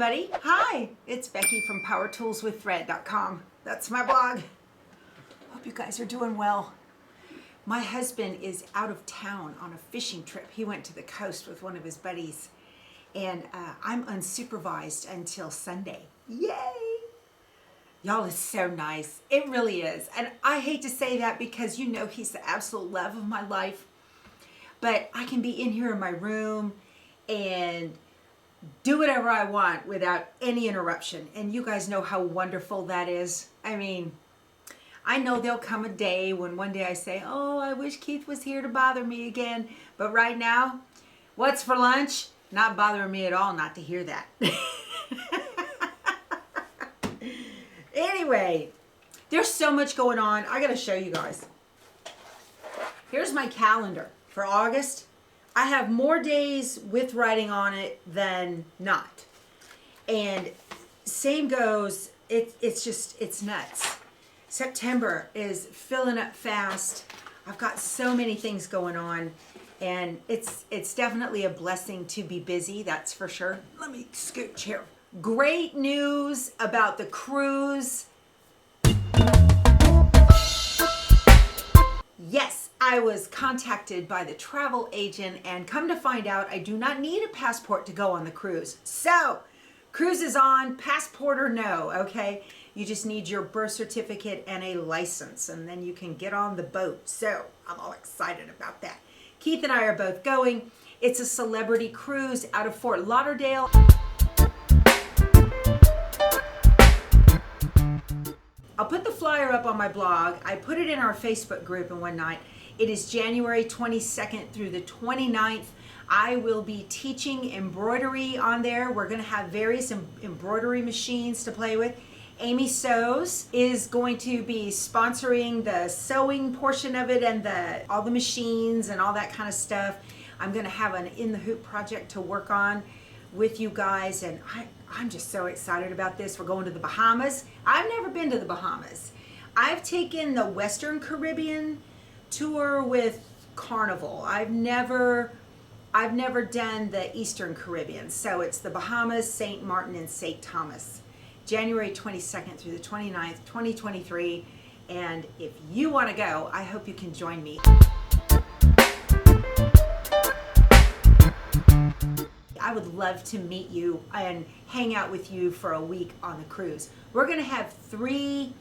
everybody. Hi, it's Becky from PowerToolsWithThread.com. That's my blog. Hope you guys are doing well. My husband is out of town on a fishing trip. He went to the coast with one of his buddies, and I'm unsupervised until Sunday. Yay! Y'all, it's so nice. It really is. And I hate to say that because you know he's the absolute love of my life, but I can be in here in my room and do whatever I want without any interruption. And you guys know how wonderful that is. I mean, I know there'll come a day when one day I say, oh, I wish Keith was here to bother me again. But right now, what's for lunch? Not bothering me at all not to hear that. Anyway, there's so much going on. I gotta show you guys. Here's my calendar for August. I have more days with writing on it than not. And same goes, it's nuts. September is filling up fast. I've got so many things going on, and it's definitely a blessing to be busy, that's for sure. Let me scooch here. Great news about the cruise. Yes, I was contacted by the travel agent, and come to find out I do not need a passport to go on the cruise. So, cruise is on, passport or no, okay? You just need your birth certificate and a license, and then you can get on the boat. So, I'm all excited about that. Keith and I are both going. It's a celebrity cruise out of Fort Lauderdale. I'll put the flyer up on my blog. I put it in our Facebook group and whatnot. It is January 22nd through the 29th. I will be teaching embroidery on there. We're going to have various embroidery machines to play with. AmySews is going to be sponsoring the sewing portion of it and all the machines and all that kind of stuff. I'm going to have an In the Hoop project to work on with you guys, and I'm just so excited about this. We're going to the Bahamas. I've never been to the Bahamas. I've taken the Western Caribbean tour with Carnival. I've never done the Eastern Caribbean. So it's the Bahamas, St. Martin, and St. Thomas. January 22nd through the 29th, 2023. And if you want to go, I hope you can join me. I would love to meet you and hang out with you for a week on the cruise. We're going to have 3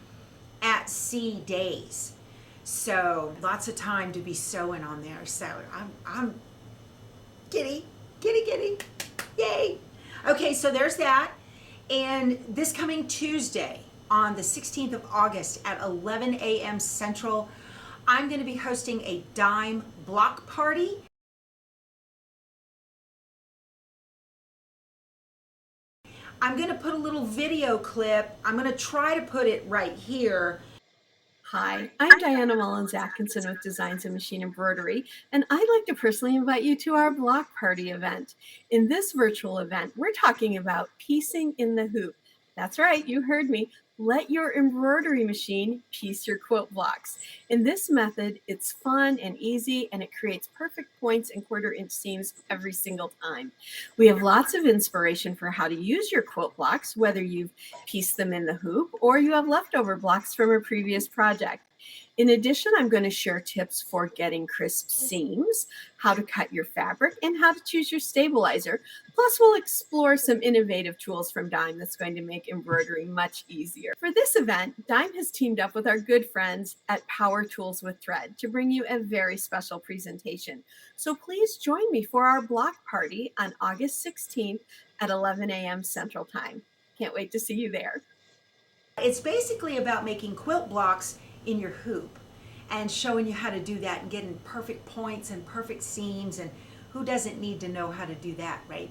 at-sea days. So lots of time to be sewing on there. So I'm giddy. Yay. Okay, so there's that. And this coming Tuesday on the 16th of August at 11 a.m. Central, I'm going to be hosting a dime block party. I'm going to put a little video clip. I'm going to try to put it right here. Hi, I'm Diana Mullins-Atkinson with Designs and Machine Embroidery, and I'd like to personally invite you to our block party event. In this virtual event, we're talking about piecing in the hoop. That's right, you heard me. Let your embroidery machine piece your quilt blocks. In this method, it's fun and easy, and it creates perfect points and 1/4 inch seams every single time. We have lots of inspiration for how to use your quilt blocks, whether you've pieced them in the hoop or you have leftover blocks from a previous project. In addition, I'm going to share tips for getting crisp seams, how to cut your fabric, and how to choose your stabilizer. Plus, we'll explore some innovative tools from Dime that's going to make embroidery much easier. For this event, Dime has teamed up with our good friends at Power Tools with Thread to bring you a very special presentation. So please join me for our block party on August 16th at 11 a.m. Central Time. Can't wait to see you there. It's basically about making quilt blocks in your hoop and showing you how to do that and getting perfect points and perfect seams, and who doesn't need to know how to do that, right?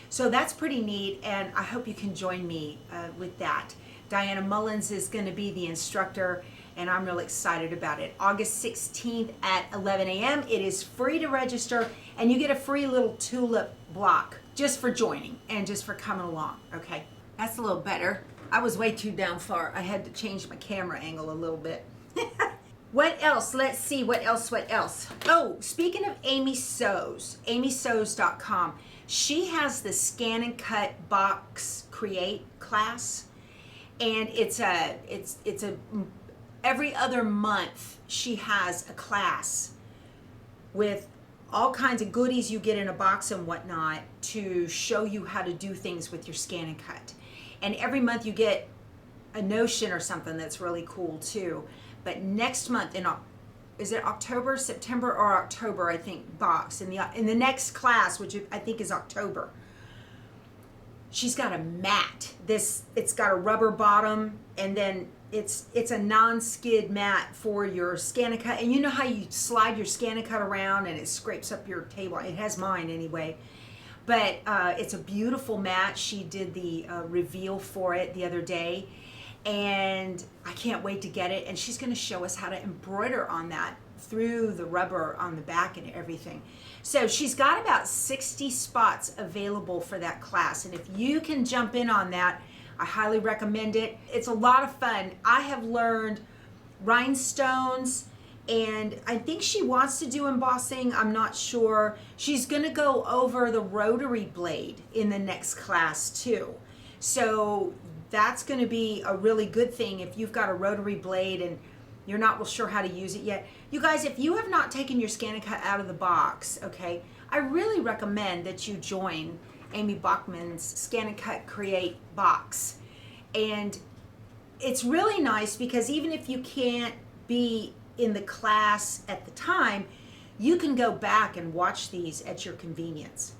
So that's pretty neat, and I hope you can join me with that. Diana Mullins is going to be the instructor, and I'm really excited about it. August 16th at 11 a.m. It is free to register, and you get a free little tulip block just for joining and just for coming along, okay? That's a little better. I was way too down far. I had to change my camera angle a little bit. What else? Let's see. What else? Oh, speaking of AmySews, AmySews.com. She has the ScanNCut box Create class, and it's a every other month she has a class with all kinds of goodies you get in a box and whatnot to show you how to do things with your ScanNCut. And every month you get a notion or something that's really cool too. But next month is it October, September, or October? I think box in the next class, which I think is October. She's got a mat. It's got a rubber bottom, and then it's a non-skid mat for your ScanNCut. And you know how you slide your ScanNCut around and it scrapes up your table. It has mine anyway. But it's a beautiful mat. She did the reveal for it the other day, and I can't wait to get it. And she's going to show us how to embroider on that through the rubber on the back and everything. So she's got about 60 spots available for that class, and if you can jump in on that, I highly recommend it. It's a lot of fun. I have learned rhinestones, and I think she wants to do embossing. I'm not sure. She's going to go over the rotary blade in the next class too. So that's going to be a really good thing if you've got a rotary blade and you're not real sure how to use it yet. You guys, if you have not taken your ScanNCut out of the box, okay, I really recommend that you join Amy Bachman's ScanNCut Create box. And it's really nice because even if you can't be in the class at the time, you can go back and watch these at your convenience.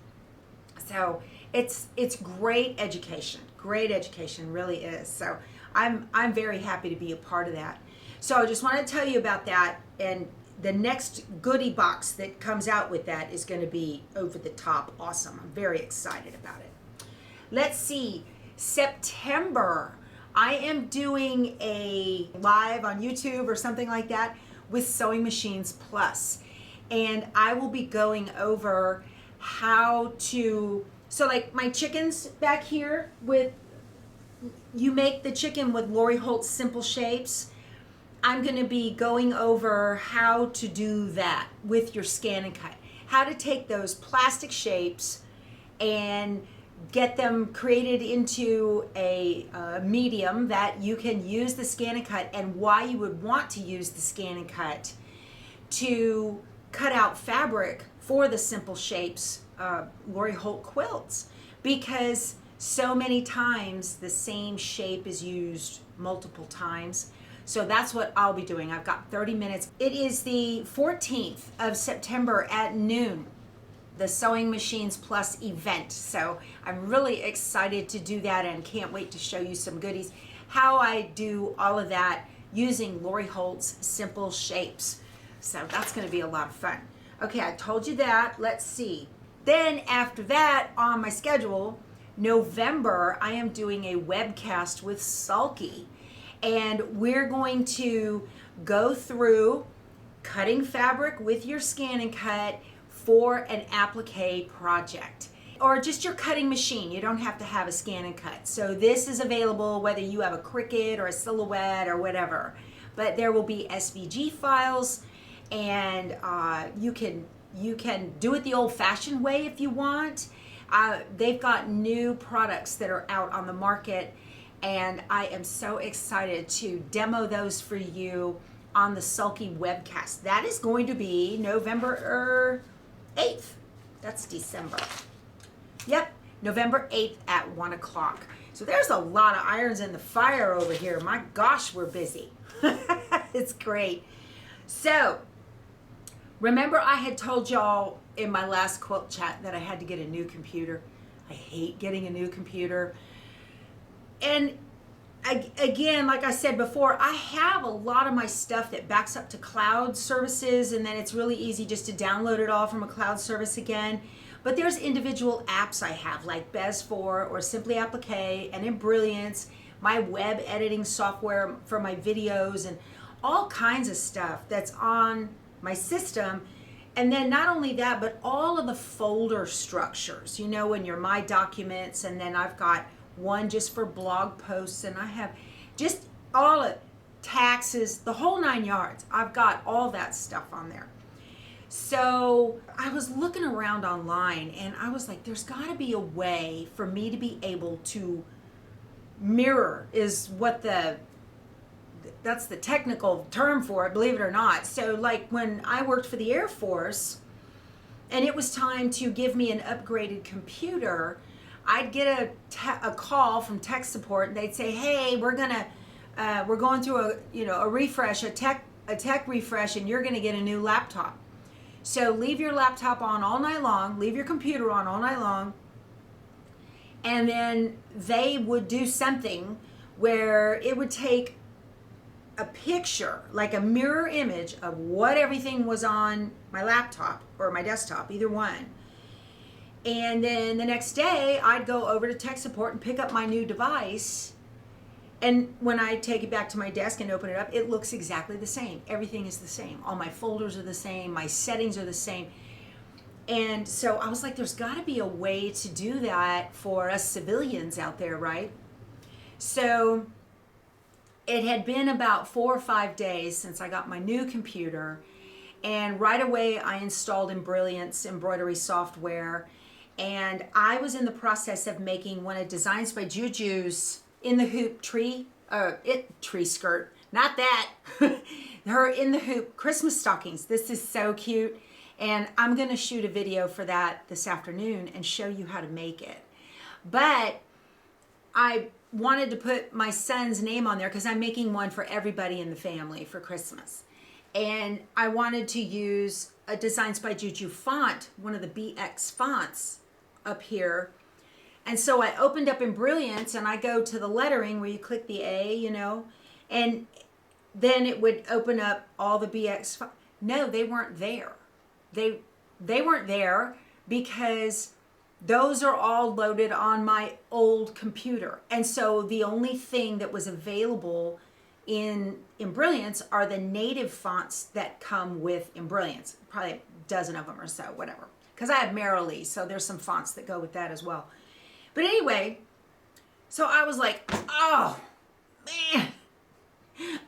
So it's great education. Great education, really is. So I'm very happy to be a part of that. So I just want to tell you about that, and the next goodie box that comes out with that is going to be over the top awesome. I'm very excited about it. Let's see, September, I am doing a live on YouTube or something like that with Sewing Machines Plus, and I will be going over how to, so like my chickens back here, you make the chicken with Lori Holt's Simple Shapes. I'm going to be going over how to do that with your ScanNCut. How to take those plastic shapes and get them created into a medium that you can use the ScanNCut, and why you would want to use the ScanNCut to cut out fabric for the Simple Shapes Lori Holt quilts, because so many times the same shape is used multiple times. So that's what I'll be doing. I've got 30 minutes. It is the 14th of September at noon, the Sewing Machines Plus event. So I'm really excited to do that and can't wait to show you some goodies, how I do all of that using Lori Holt's Simple Shapes. So that's going to be a lot of fun. Okay, I told you that. Let's see. Then after that, on my schedule, November, I am doing a webcast with Sulky. And we're going to go through cutting fabric with your ScanNCut for an applique project, or just your cutting machine. You don't have to have a ScanNCut. So this is available whether you have a Cricut or a Silhouette or whatever. But there will be SVG files, and you can do it the old-fashioned way if you want. They've got new products that are out on the market, and I am so excited to demo those for you on the Sulky webcast. That is going to be November 8th. That's December. Yep, November 8th at 1 o'clock. So there's a lot of irons in the fire over here. My gosh, we're busy. It's great. So remember, I had told y'all in my last quilt chat that I had to get a new computer. I hate getting a new computer. And again, like I said before, I have a lot of my stuff that backs up to cloud services, and then it's really easy just to download it all from a cloud service again. But there's individual apps I have, like Bez4 or Simply Applique and in Brilliance, my web editing software for my videos, and all kinds of stuff that's on my system. And then not only that, but all of the folder structures, you know, in your My Documents, and then I've got one just for blog posts, and I have just all of taxes, the whole 9 yards. I've got all that stuff on there. So I was looking around online, and I was like, there's got to be a way for me to be able to mirror is what that's the technical term for it, believe it or not. So like when I worked for the Air Force and it was time to give me an upgraded computer, I'd get a call from tech support and they'd say, hey, we're going through a refresh, a tech refresh, and you're gonna get a new laptop. So leave your laptop on all night long, leave your computer on all night long, and then they would do something where it would take a picture, like a mirror image of what everything was on my laptop or my desktop, either one. And then the next day, I'd go over to tech support and pick up my new device. And when I take it back to my desk and open it up, it looks exactly the same. Everything is the same. All my folders are the same. My settings are the same. And so I was like, there's got to be a way to do that for us civilians out there, right? So it had been about 4 or 5 days since I got my new computer. And right away, I installed Brilliance embroidery software. And I was in the process of making one of Designs by Juju's in the hoop tree skirt. Not that. Her in the hoop Christmas stockings. This is so cute. And I'm going to shoot a video for that this afternoon and show you how to make it. But I wanted to put my son's name on there because I'm making one for everybody in the family for Christmas. And I wanted to use a Designs by Juju font, one of the BX fonts up here. And so I opened up Brilliance and I go to the lettering where you click the A, and then it would open up all the BX fonts. No, they weren't there. They weren't there because those are all loaded on my old computer. And so the only thing that was available in Brilliance are the native fonts that come with Brilliance. Probably a dozen of them or so, whatever. Because I have Marilee, so there's some fonts that go with that as well. But anyway, so I was like, oh, man,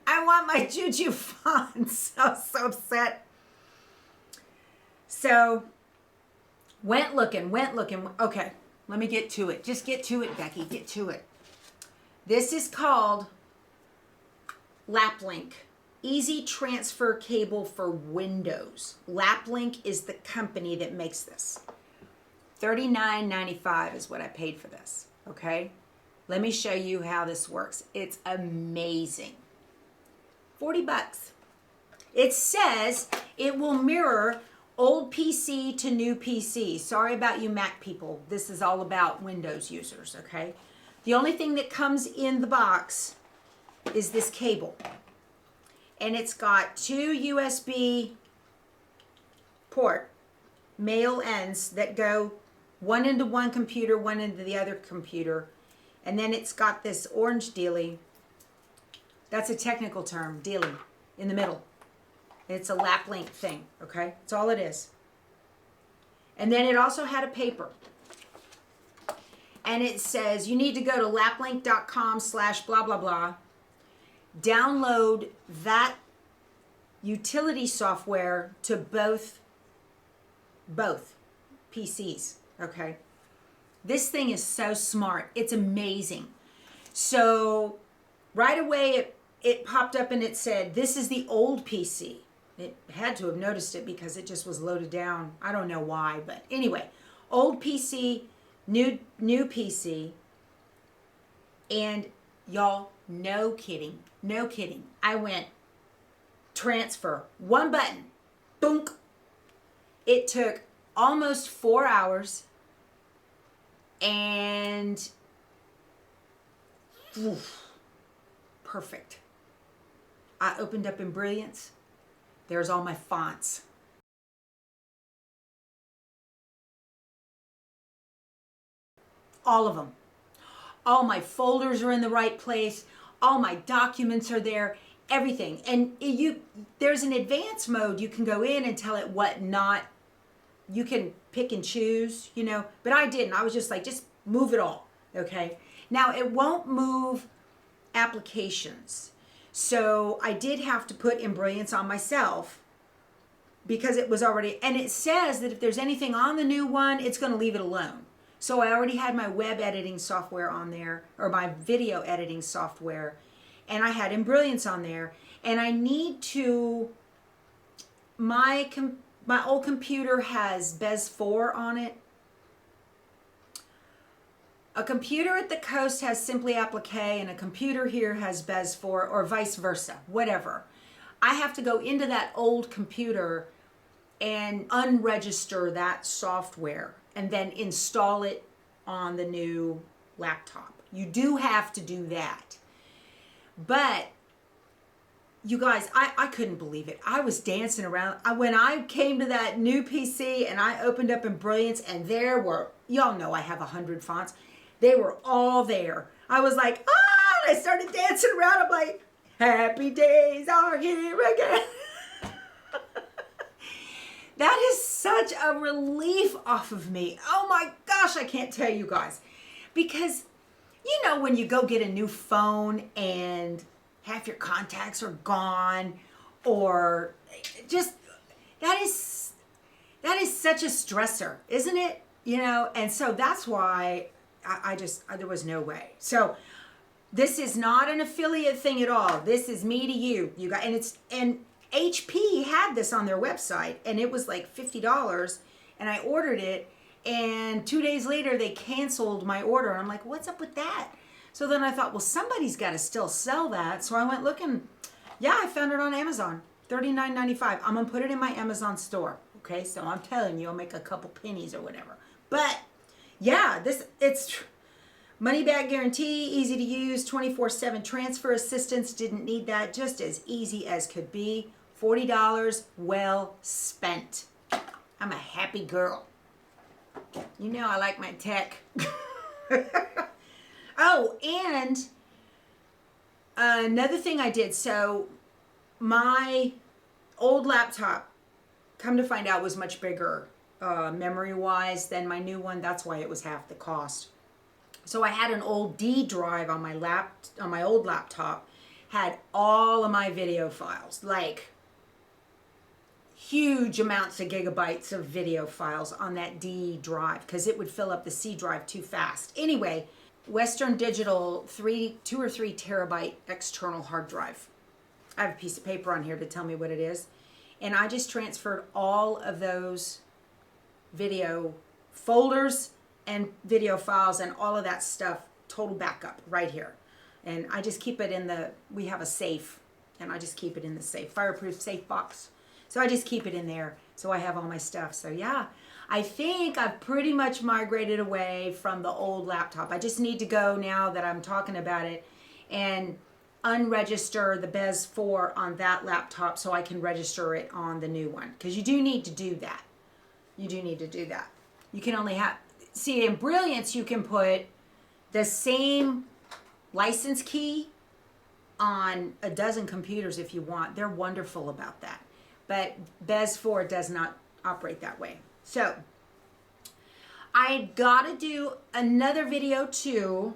I want my Juju fonts. I was so upset. So went looking. Okay, let me get to it. Just get to it, Becky. Get to it. This is called LapLink. Easy transfer cable for Windows. LapLink is the company that makes this. $39.95 is what I paid for this. Okay? Let me show you how this works. It's amazing. $40. It says it will mirror old PC to new PC. Sorry about you Mac people. This is all about Windows users, okay? The only thing that comes in the box is this cable. And it's got 2 USB port male ends that go one into one computer, one into the other computer. And then it's got this orange dealie. That's a technical term, dealie, in the middle. It's a LapLink thing, okay? That's all it is. And then it also had a paper. And it says, you need to go to laplink.com/blah, blah, blah. Download that utility software to both PCs, okay? This thing is so smart. It's amazing. So right away it popped up and it said, this is the old PC. It had to have noticed it because it just was loaded down. I don't know why, but anyway, old PC, new PC, and y'all, no kidding. I went transfer, one button, dunk. It took almost 4 hours, and perfect. I opened up Brilliance. There's all my fonts. All of them. All my folders are in the right place. All my documents are there. Everything. And there's an advanced mode. You can go in and tell it what not. You can pick and choose, But I didn't. I was just like, just move it all. Okay. Now it won't move applications. So I did have to put Brilliance on myself because it was already, and it says that if there's anything on the new one, it's going to leave it alone. So I already had my web editing software on there, or my video editing software, and I had Embrilliance on there. And I need to, my old computer has Bez 4 on it. A computer at the coast has Simply Applique, and a computer here has Bez 4, or vice versa, whatever. I have to go into that old computer and unregister that software and then install it on the new laptop. You do have to do that. But you guys, I couldn't believe it. I was dancing around. When I came to that new PC and I opened up Embrilliance, and there were, y'all know I have 100 fonts. They were all there. I was like, ah, and I started dancing around. I'm like, happy days are here again. That is such a relief off of me. Oh my gosh, I can't tell you guys. Because, you know, when you go get a new phone and half your contacts are gone, or just, that is such a stressor, isn't it? You know, and so that's why there was no way. So this is not an affiliate thing at all. This is me to you. You got, and HP had this on their website, and it was like $50, and I ordered it, and 2 days later they canceled my order, and I'm like, what's up with that? So then I thought, well, somebody's got to still sell that. So I went looking. Yeah, I found it on Amazon, $39.95. I'm gonna put it in my Amazon store. Okay, so I'm telling you, I'll make a couple pennies or whatever. But yeah, it's money back guarantee, easy to use, 24/7 transfer assistance. Didn't need that, just as easy as could be. $40 well spent. I'm a happy girl. You know I like my tech. Oh, and another thing I did. So my old laptop, come to find out, was much bigger memory-wise than my new one. That's why it was half the cost. So I had an old D drive on my old laptop, had all of my video files, like huge amounts of gigabytes of video files on that D drive, because it would fill up the C drive too fast. Anyway, Western Digital 2 or 3 terabyte external hard drive. I have a piece of paper on here to tell me what it is. And I just transferred all of those video folders and video files and all of that stuff, total backup right here. And I just keep it we have a safe, and I just keep it in the safe, fireproof safe box. So I just keep it in there, so I have all my stuff. So yeah, I think I've pretty much migrated away from the old laptop. I just need to go, now that I'm talking about it, and unregister the Bez 4 on that laptop so I can register it on the new one. Because you do need to do that. You do need to do that. You can only see, in Embrilliance, you can put the same license key on a dozen computers if you want. They're wonderful about that. But Bez 4 does not operate that way. So I got to do another video too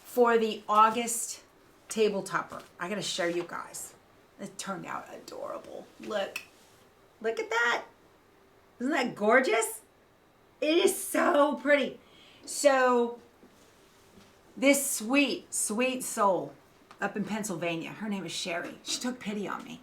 for the August table topper. I got to show you guys. It turned out adorable. Look at that. Isn't that gorgeous? It is so pretty. So this sweet, sweet soul up in Pennsylvania, her name is Sherry. She took pity on me.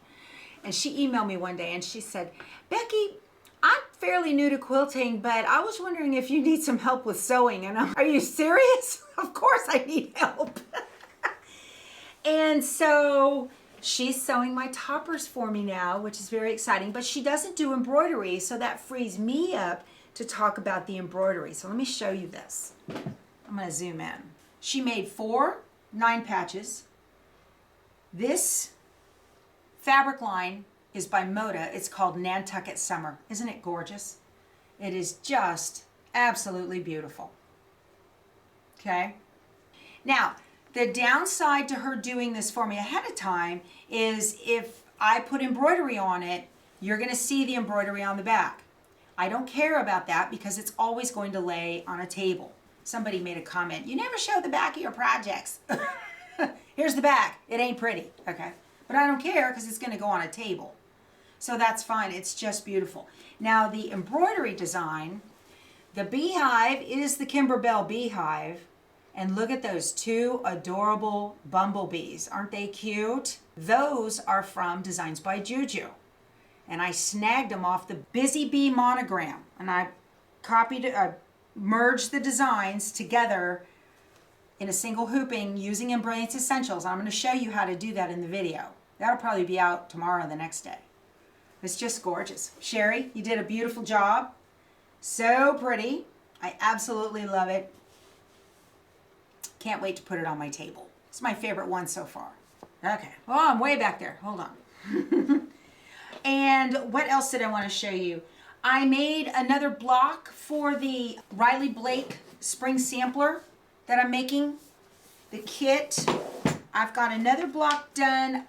And she emailed me one day and she said, Becky, I'm fairly new to quilting, but I was wondering if you need some help with sewing. And are you serious? Of course I need help. And so she's sewing my toppers for me now, which is very exciting. But she doesn't do embroidery, so that frees me up to talk about the embroidery. So let me show you this. I'm going to zoom in. She made 4 9 patches. This fabric line is by Moda. It's called Nantucket Summer. Isn't it gorgeous? It is just absolutely beautiful. Okay? Now, the downside to her doing this for me ahead of time is if I put embroidery on it, you're going to see the embroidery on the back. I don't care about that because it's always going to lay on a table. Somebody made a comment, you never show the back of your projects. Here's the back. It ain't pretty, okay? But I don't care because it's going to go on a table. So that's fine. It's just beautiful. Now the embroidery design, The beehive is the Kimberbell beehive. And look at those two adorable bumblebees. Aren't they cute? Those are from Designs by Juju. And I snagged them off the Busy Bee monogram. And I merged the designs together in a single hooping using Embrilliance Essentials. I'm going to show you how to do that in the video. That'll probably be out tomorrow or the next day. It's just gorgeous. Sherry, you did a beautiful job. So pretty. I absolutely love it. Can't wait to put it on my table. It's my favorite one so far. Okay. Oh, I'm way back there. Hold on. And what else did I want to show you? I made another block for the Riley Blake Spring Sampler that I'm making. The kit. I've got another block done.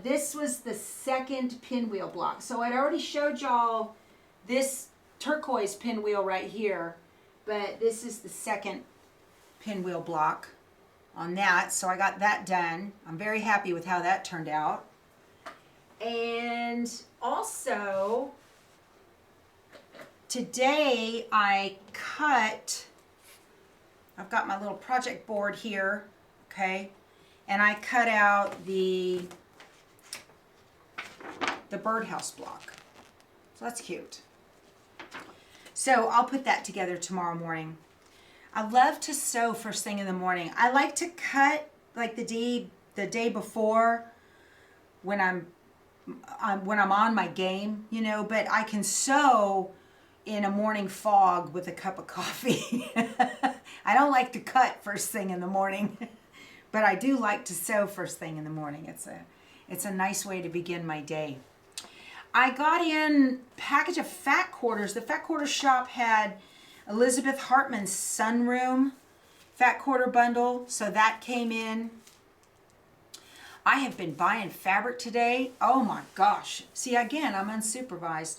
This was the second pinwheel block. So I'd already showed y'all this turquoise pinwheel right here. But this is the second pinwheel block on that. So I got that done. I'm very happy with how that turned out. And also, today I've got my little project board here, okay? And I cut out the birdhouse block. So that's cute. So I'll put that together tomorrow morning. I love to sew first thing in the morning. I like to cut like the day before when I'm on my game, you know, but I can sew in a morning fog with a cup of coffee. I don't like to cut first thing in the morning, but I do like to sew first thing in the morning. It's a nice way to begin my day. I got in a package of fat quarters. The fat quarter shop had Elizabeth Hartman's Sunroom fat quarter bundle, so that came in. I have been buying fabric today. Oh my gosh. See, again, I'm unsupervised.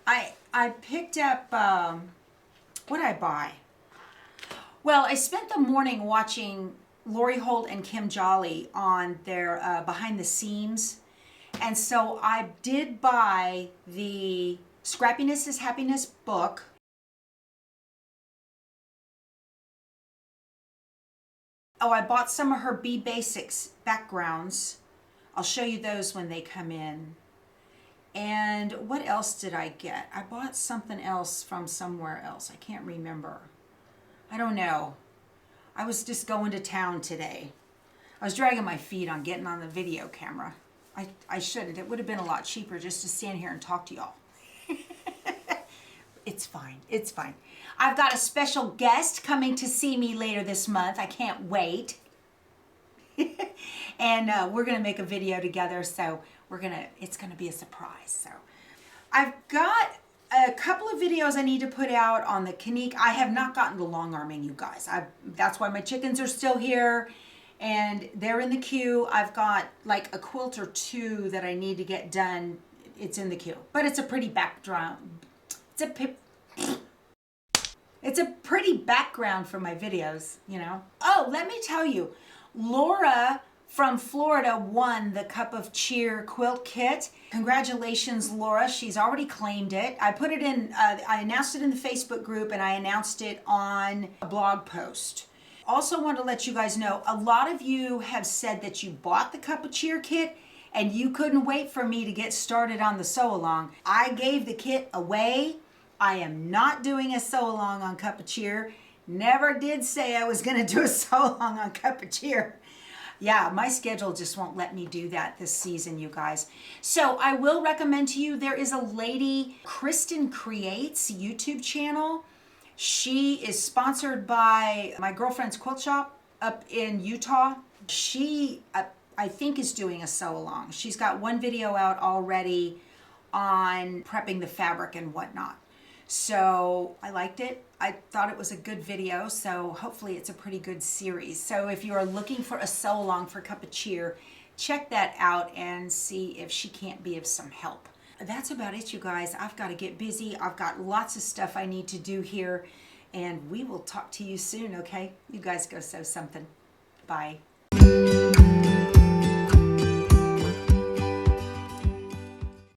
I picked up, what did I buy? Well, I spent the morning watching Lori Holt and Kim Jolly on their Behind the Seams. And so I did buy the Scrappiness is Happiness book. Oh, I bought some of her Bee Basics backgrounds. I'll show you those when they come in. And what else did I get? I bought something else from somewhere else. I can't remember. I don't know. I was just going to town today. I was dragging my feet on getting on the video camera. I shouldn't. It would have been a lot cheaper just to stand here and talk to y'all. It's fine. It's fine. I've got a special guest coming to see me later this month. I can't wait. And we're going to make a video together, so it's going to be a surprise. So I've got a couple of videos I need to put out on the Kanique. I have not gotten to long arming, you guys. That's why my chickens are still here and they're in the queue. I've got like a quilt or two that I need to get done. It's in the queue, but it's a pretty background. It's a pretty background for my videos, you know. Oh, let me tell you, Laura from Florida won the Cup of Cheer quilt kit. Congratulations, Laura. She's already claimed it. I put it in, I announced it in the Facebook group and I announced it on a blog post. Also want to let you guys know, a lot of you have said that you bought the Cup of Cheer kit and you couldn't wait for me to get started on the sew along. I gave the kit away. I am not doing a sew along on Cup of Cheer. Never did say I was going to do a sew along on Cup of Cheer. Yeah, my schedule just won't let me do that this season, you guys. So I will recommend to you, there is a lady, Kristen Creates YouTube channel. She is sponsored by my girlfriend's quilt shop up in Utah. She, I think, is doing a sew along. She's got one video out already on prepping the fabric and whatnot. So I liked it. I thought it was a good video, so hopefully it's a pretty good series. So if you are looking for a sew along for Cup of Cheer, check that out and see if she can't be of some help. That's about it, you guys. I've got to get busy. I've got lots of stuff I need to do here, and we will talk to you soon, okay? You guys go sew something. Bye.